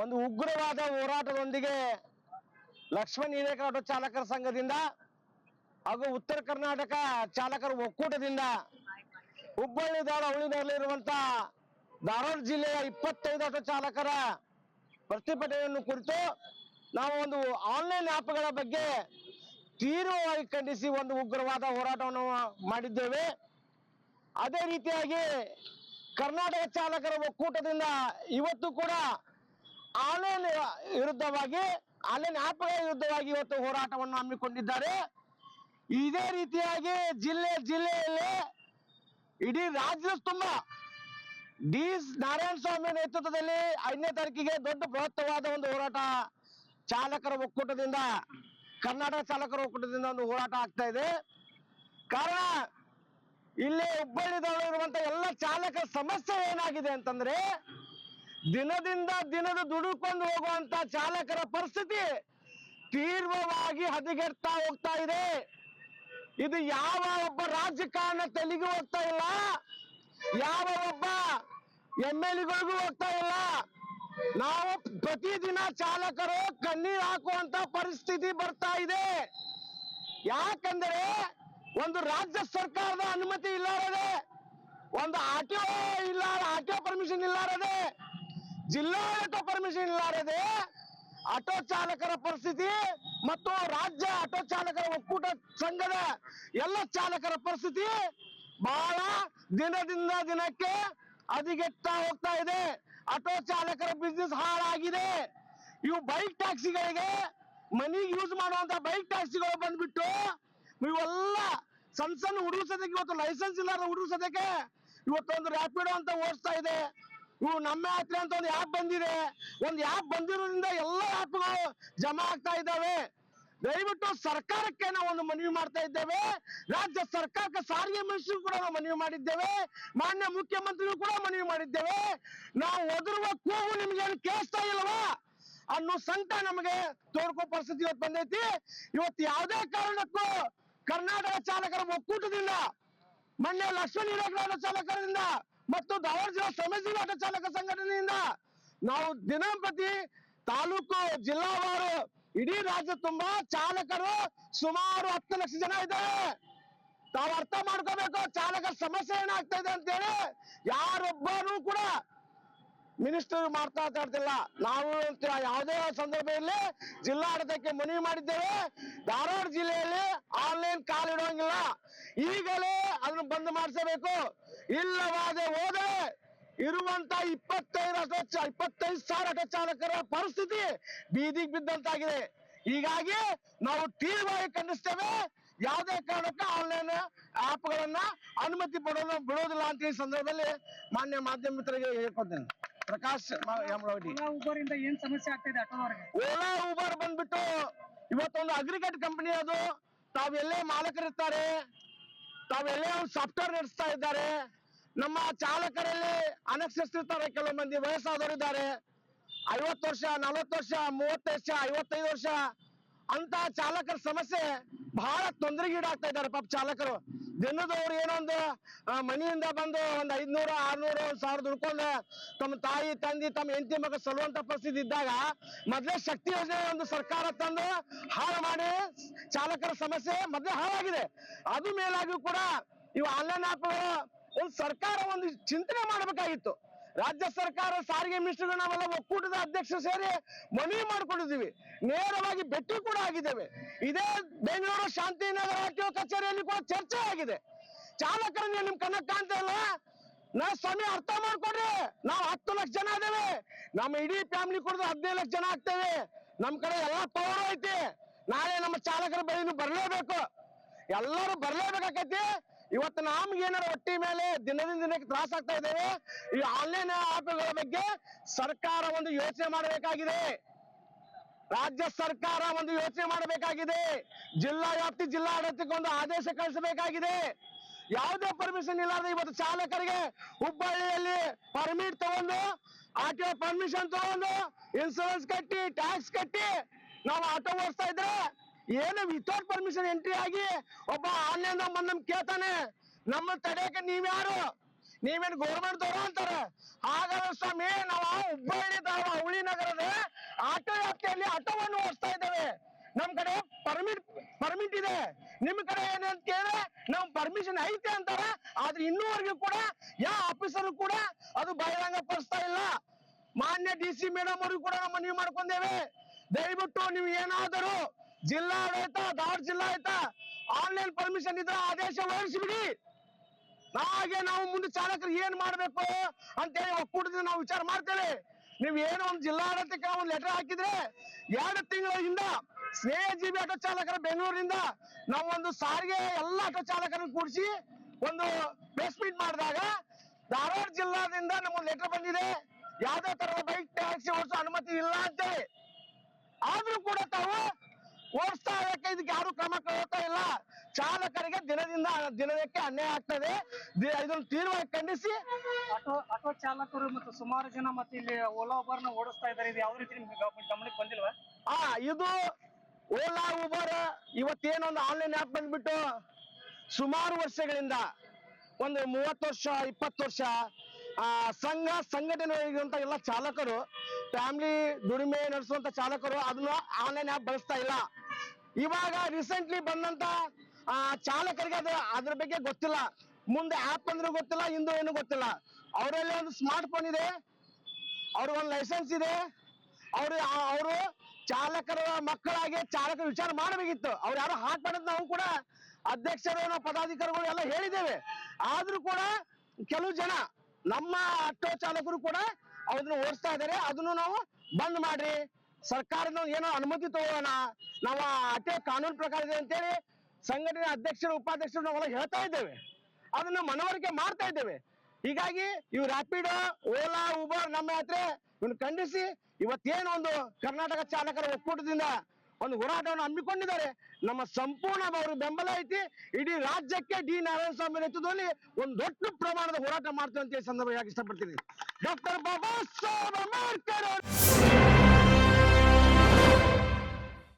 ಒಂದು ಉಗ್ರವಾದ ಹೋರಾಟದೊಂದಿಗೆ ಲಕ್ಷ್ಮಣ್ ಹಿರೇಕಲ್ ಆಟೋ ಚಾಲಕರ ಸಂಘದಿಂದ ಹಾಗೂ ಉತ್ತರ ಕರ್ನಾಟಕ ಚಾಲಕರ ಒಕ್ಕೂಟದಿಂದ ಹುಬ್ಬಳ್ಳಿ ಅವಳಿನಲ್ಲಿರುವಂತ ಧಾರವಾಡ ಜಿಲ್ಲೆಯ 25 ಆಟೋ ಚಾಲಕರ ಪ್ರತಿಭಟನೆಯನ್ನು ಕುರಿತು ನಾವು ಒಂದು ಆನ್ಲೈನ್ ಆ್ಯಪ್ಗಳ ಬಗ್ಗೆ ತೀವ್ರವಾಗಿ ಖಂಡಿಸಿ ಒಂದು ಉಗ್ರವಾದ ಹೋರಾಟವನ್ನು ಮಾಡಿದ್ದೇವೆ. ಅದೇ ರೀತಿಯಾಗಿ ಕರ್ನಾಟಕ ಚಾಲಕರ ಒಕ್ಕೂಟದಿಂದ ಇವತ್ತು ಕೂಡ ಆನ್ಲೈನ್ ವಿರುದ್ಧವಾಗಿ ಆನ್ಲೈನ್ ಆ್ಯಪ್ಗಳ ವಿರುದ್ಧವಾಗಿ ಇವತ್ತು ಹೋರಾಟವನ್ನು ಹಮ್ಮಿಕೊಂಡಿದ್ದಾರೆ. ಇದೇ ರೀತಿಯಾಗಿ ಜಿಲ್ಲೆಯಲ್ಲಿ ಇಡೀ ರಾಜ್ಯದ ತುಂಬ ಡಿ ನಾರಾಯಣ ಸ್ವಾಮಿ ನೇತೃತ್ವದಲ್ಲಿ 5ನೇ ತಾರೀಕಿಗೆ ದೊಡ್ಡ ಬೃಹತ್ತವಾದ ಒಂದು ಹೋರಾಟ ಚಾಲಕರ ಒಕ್ಕೂಟದಿಂದ ಕರ್ನಾಟಕ ಚಾಲಕರ ಒಕ್ಕೂಟದಿಂದ ಒಂದು ಹೋರಾಟ ಆಗ್ತಾ ಇದೆ. ಕಾರಣ ಇಲ್ಲಿ ಹುಬ್ಬಳ್ಳಿದಲ್ಲಿರುವಂತ ಎಲ್ಲ ಚಾಲಕರ ಸಮಸ್ಯೆ ಏನಾಗಿದೆ ಅಂತಂದ್ರೆ ದಿನದಿಂದ ದುಡುಕೊಂಡು ಹೋಗುವಂತ ಚಾಲಕರ ಪರಿಸ್ಥಿತಿ ತೀವ್ರವಾಗಿ ಹದಗೆಡ್ತಾ ಹೋಗ್ತಾ ಇದೆ. ಇದು ಯಾವ ಒಬ್ಬ ರಾಜಕಾರಣ ತೆಲಿಗೂ ಹೋಗ್ತಾ ಇಲ್ಲ, ಯಾವ ಒಬ್ಬ MLAಗಳಿಗೂ ಹೋಗ್ತಾ ಇಲ್ಲ. ನಾವು ಪ್ರತಿದಿನ ಚಾಲಕರು ಕಣ್ಣೀರು ಹಾಕುವಂತ ಪರಿಸ್ಥಿತಿ ಬರ್ತಾ ಇದೆ. ಯಾಕಂದ್ರೆ ಒಂದು ರಾಜ್ಯ ಸರ್ಕಾರದ ಅನುಮತಿ ಇಲ್ಲಾರದೆ, ಒಂದು ಆರ್ಟಿಒ ಪರ್ಮಿಷನ್ ಇಲ್ಲಾರದೆ, ಜಿಲ್ಲಾಡಳಿತ ಪರ್ಮಿಷನ್ ಇಲ್ಲಾರದೆ ಆಟೋ ಚಾಲಕರ ಪರಿಸ್ಥಿತಿ ಮತ್ತು ರಾಜ್ಯ ಆಟೋ ಚಾಲಕರ ಒಕ್ಕೂಟ ಸಂಘದ ಎಲ್ಲ ಚಾಲಕರ ಪರಿಸ್ಥಿತಿ ಬಹಳ ದಿನದಿಂದ ದಿನಕ್ಕೆ ಹದಗೆಡ್ತಾ ಹೋಗ್ತಾ ಇದೆ. ಆಟೋ ಚಾಲಕರ ಬಿಸ್ನೆಸ್ ಹಾಳಾಗಿದೆ. ಇವು ಬೈಕ್ ಟ್ಯಾಕ್ಸಿಗಳಿಗೆ ಮನಿಗೆ ಯೂಸ್ ಮಾಡುವಂತ ಬೈಕ್ ಟ್ಯಾಕ್ಸಿಗಳು ಬಂದ್ಬಿಟ್ಟು ಇವೆಲ್ಲ ಸಣ್ಣ ಹುಡುಗ ಸದ್ಯಕ್ಕೆ ಇವತ್ತು ಲೈಸೆನ್ಸ್ ಇಲ್ಲಾರ ಹುಡುಗ ಸದ್ಯಕ್ಕೆ ಇವತ್ತೊಂದು ರ್ಯಾಪಿಡೋ ಅಂತ ಓಡಿಸ್ತಾ ಇದೆ. ಇವು ನಮ್ಮ ಯಾತ್ರೆ ಅಂತ ಒಂದು ಆ್ಯಪ್ ಬಂದಿದೆ. ಒಂದು ಆ್ಯಪ್ ಬಂದಿರೋದ್ರಿಂದ ಎಲ್ಲ ಆ್ಯಪ್ಗಳು ಜಮಾ ಆಗ್ತಾ ಇದ್ದಾವೆ. ದಯವಿಟ್ಟು ಸರ್ಕಾರಕ್ಕೆ ನಾವು ಒಂದು ಮನವಿ ಮಾಡ್ತಾ ಇದ್ದೇವೆ. ರಾಜ್ಯ ಸರ್ಕಾರಕ್ಕೆ ಸಾರಿಗೆ ಮಿನಿಸ್ಟ್ರು ಕೂಡ ನಾವು ಮನವಿ ಮಾಡಿದ್ದೇವೆ. ಮಾನ್ಯ ಮುಖ್ಯಮಂತ್ರಿಗಳು ಕೂಡ ಮನವಿ ಮಾಡಿದ್ದೇವೆ. ನಾವು ಒದರುವ ಕೂಗು ನಿಮ್ಗೆ ಏನು ಕೇಳಿಸ್ತಾ ಇಲ್ವಾ ಅನ್ನೋ ಸಂಕಟ ನಮಗೆ ತೋರ್ಕೋ ಪರಿಸ್ಥಿತಿ ಇವತ್ತು ಬಂದೈತಿ. ಇವತ್ತು ಯಾವುದೇ ಕಾರಣಕ್ಕೂ ಕರ್ನಾಟಕ ಚಾಲಕರ ಒಕ್ಕೂಟದಿಂದ, ಮೊನ್ನೆ ಲಕ್ಷ್ಮಣ್ ಹಿರೇಕಲ್ ಆಟೋ ಚಾಲಕರಿಂದ ಮತ್ತು ಧಾರವಾಡ ಜಿಲ್ಲಾ ಶ್ರಮಜೀವಿ ಆಟೋ ಚಾಲಕ ಸಂಘಟನೆಯಿಂದ ನಾವು ದಿನಂಪ್ರತಿ ತಾಲೂಕು ಜಿಲ್ಲಾವಾರು ಇಡೀ ರಾಜ್ಯ ತುಂಬಾ ಚಾಲಕರು ಸುಮಾರು 10 ಲಕ್ಷ ಜನ ಇದ್ದಾರೆ. ತಾವು ಅರ್ಥ ಮಾಡ್ಕೋಬೇಕು ಚಾಲಕರ ಸಮಸ್ಯೆ ಏನಾಗ್ತಾ ಇದೆ ಅಂತೇಳಿ. ಯಾರೊಬ್ಬರು ಕೂಡ ಮಿನಿಸ್ಟರ್ ಮಾತಾಡ್ತಿಲ್ಲ. ನಾವು ಯಾವುದೇ ಸಂದರ್ಭದಲ್ಲಿ ಜಿಲ್ಲಾಡಳಿತಕ್ಕೆ ಮನವಿ ಮಾಡಿದ್ದೇವೆ. ಧಾರವಾಡ ಜಿಲ್ಲೆಯಲ್ಲಿ ಆನ್ಲೈನ್ ಕಾಲಿಡುವಂಗಿಲ್ಲ, ಈಗಲೇ ಅದನ್ನು ಬಂದ್ ಮಾಡಿಸಬೇಕು. ಇಲ್ಲವಾದ ಹೋದರೆ ಇರುವಂತ 25,000 ಆಟೋ ಚಾಲಕರ ಪರಿಸ್ಥಿತಿ ಬೀದಿಗೆ ಬಿದ್ದಂತಾಗಿದೆ. ಹೀಗಾಗಿ ನಾವು ತೀವ್ರವಾಗಿ ಖಂಡಿಸ್ತೇವೆ. ಯಾವುದೇ ಕಾರಣಕ್ಕೂ ಆನ್ಲೈನ್ ಆ್ಯಪ್ಗಳನ್ನ ಅನುಮತಿ ಬಿಡೋದಿಲ್ಲ ಅಂತ ಈ ಸಂದರ್ಭದಲ್ಲಿ ಮಾನ್ಯ ಮಾಧ್ಯಮ ಮಿತ್ರರಿಗೆ ಹೇಳ್ಕೊಡ್ತೇನೆ. ಪ್ರಕಾಶ್ ಊಬರ್ ಏನ್ ಸಮಸ್ಯೆ ಆಗ್ತಿದೆ ಆಟೋದವರಿಗೆ? ಓಲಾ ಊಬರ್ ಬಂದ್ಬಿಟ್ಟು ಇವತ್ತೊಂದು ಅಗ್ರಿಗೇಟ್ ಕಂಪನಿ. ಅದು ತಾವೆಲ್ಲೇ ಮಾಲಕರಿರ್ತಾರೆ, ತಾವೆಲ್ಲೇ ಒಂದು ಸಾಫ್ಟ್ವೇರ್ ನಡೆಸ್ತಾ ಇದ್ದಾರೆ. ನಮ್ಮ ಚಾಲಕರಲ್ಲಿ ಅನಕ್ಷರಸ್ಥರಿರ್ತಾರೆ, ಕೆಲವು ಮಂದಿ ವಯಸ್ಸಾದವರು ಇದ್ದಾರೆ, 50 ವರ್ಷ 40 ವರ್ಷ 30 ವರ್ಷ 55 ವರ್ಷ ಅಂತ ಚಾಲಕರ ಸಮಸ್ಯೆ ಬಹಳ ತೊಂದರೆಗೀಡಾಗ್ತಾ ಇದ್ದಾರೆ. ಪಾಪ ಚಾಲಕರು ದಿನದವ್ರು ಏನೊಂದು ಮನೆಯಿಂದ ಬಂದು ಒಂದು 500 600 1000 ದುಡ್ಕೊಂಡು ತಮ್ಮ ತಾಯಿ ತಂದೆ ತಮ್ಮ ಹೆಂಡತಿ ಮಗ ಸಲುವಂತ ಪರಿಸ್ಥಿತಿ ಇದ್ದಾಗ ಮೊದಲೇ ಶಕ್ತಿ ಯೋಜನೆ ಒಂದು ಸರ್ಕಾರ ತಂದು ಹಾಳು ಮಾಡಿ ಚಾಲಕರ ಸಮಸ್ಯೆ ಮೊದಲೇ ಹಾಳಾಗಿದೆ. ಅದು ಮೇಲಾಗಿಯೂ ಕೂಡ ಇವು ಆನ್ಲೈನ್ ಆ್ಯಪ್ ಒಂದು ಸರ್ಕಾರ ಒಂದು ಚಿಂತನೆ ಮಾಡಬೇಕಾಗಿತ್ತು. ರಾಜ್ಯ ಸರ್ಕಾರ ಸಾರಿಗೆ ಮಿನಿಸ್ಟರ್ಗಳು ನಾವೆಲ್ಲ ಒಕ್ಕೂಟದ ಅಧ್ಯಕ್ಷರು ಸೇರಿ ಮನವಿ ಮಾಡ್ಕೊಂಡಿದ್ದೀವಿ, ನೇರವಾಗಿ ಭೇಟಿ ಕೂಡ ಆಗಿದ್ದೇವೆ. ಇದೇ ಬೆಂಗಳೂರು ಶಾಂತಿನಗರ ಆರ್ಟಿಒ ಕಚೇರಿಯಲ್ಲಿ ಕೂಡ ಚರ್ಚೆ ಆಗಿದೆ. ಚಾಲಕರನ್ನ ನಿಮ್ ಕಣ್ಣಕ್ಕೆ ಕಾಣ್ತಾ ಇಲ್ಲ. ನಾವು ಸ್ವಾಮಿ ಅರ್ಥ ಮಾಡ್ಕೊಡ್ರಿ, ನಾವು 10 ಲಕ್ಷ ಜನ ಇದ್ದೇವೆ, ನಮ್ಮ ಇಡೀ ಫ್ಯಾಮಿಲಿ ಕುಡಿದು 15 ಲಕ್ಷ ಜನ ಆಗ್ತೇವೆ. ನಮ್ ಕಡೆ ಎಲ್ಲ ಪವರ್ ಐತಿ. ನಾಳೆ ನಮ್ಮ ಚಾಲಕರ ಬಳಿನೂ ಬರ್ಲೇಬೇಕು, ಎಲ್ಲರೂ ಬರ್ಲೇಬೇಕಾಗೈತಿ. ಇವತ್ತು ನಮ್ಗೆ ಏನಾರ ಹೊಟ್ಟಿ ಮೇಲೆ ದಿನದಿಂದ ದಿನಕ್ಕೆ ತ್ರಾಸ ಆಗ್ತಾ ಇದ್ದೇವೆ. ಈ ಆನ್ಲೈನ್ ಆ್ಯಪ್ಗಳ ಬಗ್ಗೆ ಸರ್ಕಾರ ಒಂದು ಯೋಚನೆ ಮಾಡಬೇಕಾಗಿದೆ. ರಾಜ್ಯ ಸರ್ಕಾರ ಒಂದು ಯೋಚನೆ ಮಾಡಬೇಕಾಗಿದೆ. ಜಿಲ್ಲಾ ವ್ಯಾಪ್ತಿ ಜಿಲ್ಲಾಡಳಿತಕ್ಕೆ ಒಂದು ಆದೇಶ ಕಳಿಸಬೇಕಾಗಿದೆ. ಯಾವುದೇ ಪರ್ಮಿಷನ್ ಇಲ್ಲಾರ್ದೆ ಇವತ್ತು ಚಾಲಕರಿಗೆ ಹುಬ್ಬಳ್ಳಿಯಲ್ಲಿ ಪರ್ಮಿಟ್ ತಗೊಂಡು ಆರ್ಟಿಒ ಪರ್ಮಿಷನ್ ತಗೊಂಡು ಇನ್ಸೂರೆನ್ಸ್ ಕಟ್ಟಿ ಟ್ಯಾಕ್ಸ್ ಕಟ್ಟಿ ನಾವು ಆಟೋ ಓಡಿಸ್ತಾ ಇದ್ರೆ ಏನು ವಿತೌಟ್ ಪರ್ಮಿಷನ್ ಎಂಟ್ರಿ ಆಗಿ ಒಬ್ಬ ಆನ್ಲೈನ್ ಬಂದ್ ನಮ್ಗೆ ಕೇಳ್ತಾನೆ, ನಮ್ಮ ತಡೆಯಕ್ಕೆ ನೀವ್ಯಾರು? ನೀವೇನ್ ಗೌರ್ಮೆಂಟ್ ದವರು ಅಂತಾರ. ಹಾಗಾದ್ರೆ ಸ್ವಾಮಿ ನಾವು ಹುಬ್ಬಳ್ಳಿ ಹುಳಿ ನಗರದ ಆಟೋ ವ್ಯಾಪ್ತಿಯಲ್ಲಿ ಆಟೋವನ್ನು ಓಡಿಸ್ತಾ ಇದ್ದೇವೆ. ನಮ್ ಕಡೆ ಪರ್ಮಿಟ್ ಇದೆ, ನಿಮ್ ಕಡೆ ಏನಂತ ಕೇಳಿದ್ರೆ ನಮ್ ಪರ್ಮಿಷನ್ ಐತೆ ಅಂತಾರ. ಆದ್ರೆ ಇನ್ನೂವರೆಗೂ ಕೂಡ ಯಾವ ಆಫೀಸರ್ ಕೂಡ ಅದು ಬಹಿರಂಗ ಪಡಿಸ್ತಾ ಇಲ್ಲ. ಮಾನ್ಯ DC ಮೇಡಮ್ ಅವ್ರಿಗೂ ಕೂಡ ನಾವು ಮನವಿ ಮಾಡ್ಕೊಂಡೇವೆ, ದಯವಿಟ್ಟು ನೀವು ಏನಾದರೂ ಜಿಲ್ಲಾಡಳಿತ ಧಾರವಾಡ ಜಿಲ್ಲಾಡಳಿತ ಆನ್ಲೈನ್ ಪರ್ಮಿಷನ್ ಇದ್ರೆ ಆದೇಶ ಹೊರಡಿಸಿಬಿಡಿ. ಹಾಗೆ ನಾವು ಮುಂದೆ ಚಾಲಕರು ಏನ್ ಮಾಡ್ಬೇಕು ಅಂತೇಳಿ ಒಕ್ಕೂಟದಿಂದ ನಾವು ವಿಚಾರ ಮಾಡ್ತೇವೆ. ನೀವ್ ಏನು ಒಂದು ಜಿಲ್ಲಾಡಳಿತಕ್ಕೆ ಒಂದು ಲೆಟರ್ ಹಾಕಿದ್ರೆ 2 ತಿಂಗಳ ಹಿಂದ ಸ್ನೇಹಜೀವಿ ಆಟೋ ಚಾಲಕರ ಬೆಂಗಳೂರಿನಿಂದ ನಾವು ಒಂದು ಸಾರಿಗೆ ಎಲ್ಲ ಆಟೋ ಚಾಲಕರನ್ನು ಕೂಡಿಸಿ ಒಂದು ಪ್ರೆಸ್ ಮೀಟ್ ಮಾಡಿದಾಗ ಧಾರವಾಡ ಜಿಲ್ಲಾದಿಂದ ನಮ್ಗೆ ಲೆಟರ್ ಬಂದಿದೆ, ಯಾವ್ದೇ ತರದ ಬೈಕ್ ಟ್ಯಾಕ್ಸಿ ಓಡಿಸೋ ಅನುಮತಿ ಇಲ್ಲ ಅಂತೇಳಿ. ಆದ್ರೂ ಕೂಡ ತಾವು ಓಡಿಸ್ತಾ ಇರಕ್ಕೆ ಇದಕ್ಕೆ ಯಾರು ಕ್ರಮ ಕೈಗೊಳ್ತಾ ಇಲ್ಲ. ಚಾಲಕರಿಗೆ ದಿನಕ್ಕೆ ಅನ್ಯಾಯ ಆಗ್ತದೆ. ಇದನ್ನು ತೀವ್ರವಾಗಿ ಖಂಡಿಸಿ ಆಟೋ ಚಾಲಕರು ಮತ್ತು ಸುಮಾರು ಜನ ಮತ್ತೆ ಇಲ್ಲಿ ಓಲಾ ಉಬರ್ ನ ಓಡಿಸ್ತಾ ಇದ್ದಾರೆ. ಇದು ಯಾವ ರೀತಿ ನಿಮ್ಗೆ ಗಮನಕ್ಕೆ ಬಂದಿಲ್ವಾ? ಇದು ಓಲಾ ಉಬರ್ ಇವತ್ತೇನೊಂದು ಆನ್ಲೈನ್ ಆಪ್ ಬಂದ್ಬಿಟ್ಟು ಸುಮಾರು ವರ್ಷಗಳಿಂದ ಒಂದು 30 ವರ್ಷ 20 ವರ್ಷ ಸಂಘಟನೆ ಎಲ್ಲ ಚಾಲಕರು ಫ್ಯಾಮಿಲಿ ದುಡಿಮೆ ನಡೆಸುವಂತ ಚಾಲಕರು ಅದನ್ನ ಆನ್ಲೈನ್ ಆಪ್ ಬಳಸ್ತಾ ಇಲ್ಲ. ಇವಾಗ ರೀಸೆಂಟ್ಲಿ ಬಂದಂತ ಚಾಲಕರಿಗೆ ಅದ್ರ ಬಗ್ಗೆ ಗೊತ್ತಿಲ್ಲ, ಮುಂದೆ ಆಪ್ ಅಂದ್ರೆ ಗೊತ್ತಿಲ್ಲ, ಇಂದು ಏನು ಗೊತ್ತಿಲ್ಲ. ಅವರಲ್ಲಿ ಒಂದು ಸ್ಮಾರ್ಟ್ ಫೋನ್ ಇದೆ, ಅವ್ರಿಗೊಂದು ಲೈಸೆನ್ಸ್ ಇದೆ, ಅವರು ಚಾಲಕರ ಮಕ್ಕಳಾಗಿ ಚಾಲಕರು ವಿಚಾರ ಮಾಡಬೇಕಿತ್ತು. ಅವ್ರು ಯಾರು ಹಾಕ್ಬಾರ್ದು ನಾವು ಕೂಡ ಅಧ್ಯಕ್ಷರು ನಾವು ಪದಾಧಿಕಾರಿಗಳು ಎಲ್ಲ ಹೇಳಿದ್ದೇವೆ. ಆದ್ರೂ ಕೂಡ ಕೆಲವು ಜನ ನಮ್ಮ ಆಟೋ ಚಾಲಕರು ಕೂಡ ಅದನ್ನ ಓಡಿಸ್ತಾ ಇದ್ದಾರೆ. ಅದನ್ನು ನಾವು ಬಂದ್ ಮಾಡ್ರಿ, ಸರ್ಕಾರದ ಏನೋ ಅನುಮತಿ ತಗೋಣ, ನಾವು ಆಟೋ ಕಾನೂನು ಪ್ರಕಾರ ಇದೆ ಅಂತೇಳಿ ಸಂಘಟನೆ ಅಧ್ಯಕ್ಷರು ಉಪಾಧ್ಯಕ್ಷರು ನಾವೆಲ್ಲ ಹೇಳ್ತಾ ಇದ್ದೇವೆ, ಅದನ್ನ ಮನವರಿಕೆ ಮಾಡ್ತಾ ಇದ್ದೇವೆ. ಹೀಗಾಗಿ ಇವು ರ್ಯಾಪಿಡೋ ಓಲಾ ಉಬರ್ ನಮ್ಮ ಯಾತ್ರೆ ಇವನ್ನ ಖಂಡಿಸಿ ಇವತ್ತೇನು ಒಂದು ಕರ್ನಾಟಕ ಚಾಲಕರ ಒಕ್ಕೂಟದಿಂದ ಒಂದು ಹೋರಾಟವನ್ನು ಹಮ್ಮಿಕೊಂಡಿದ್ದಾರೆ. ನಮ್ಮ ಸಂಪೂರ್ಣ ಅವರು ಬೆಂಬಲ ಐತಿ. ಇಡೀ ರಾಜ್ಯಕ್ಕೆ ನಾರಾಯಣ ಸ್ವಾಮಿ ನೇತೃತ್ವದಲ್ಲಿ ಒಂದು ದೊಡ್ಡ ಪ್ರಮಾಣದ ಹೋರಾಟ ಮಾಡ್ತೇವೆ ಅಂತ ಈ ಸಂದರ್ಭ ಇಷ್ಟಪಡ್ತೀನಿ. ಡಾಕ್ಟರ್ ಬಾಬಾ ಸಾಹೇಬ್ ಅಂಬೇಡ್ಕರ್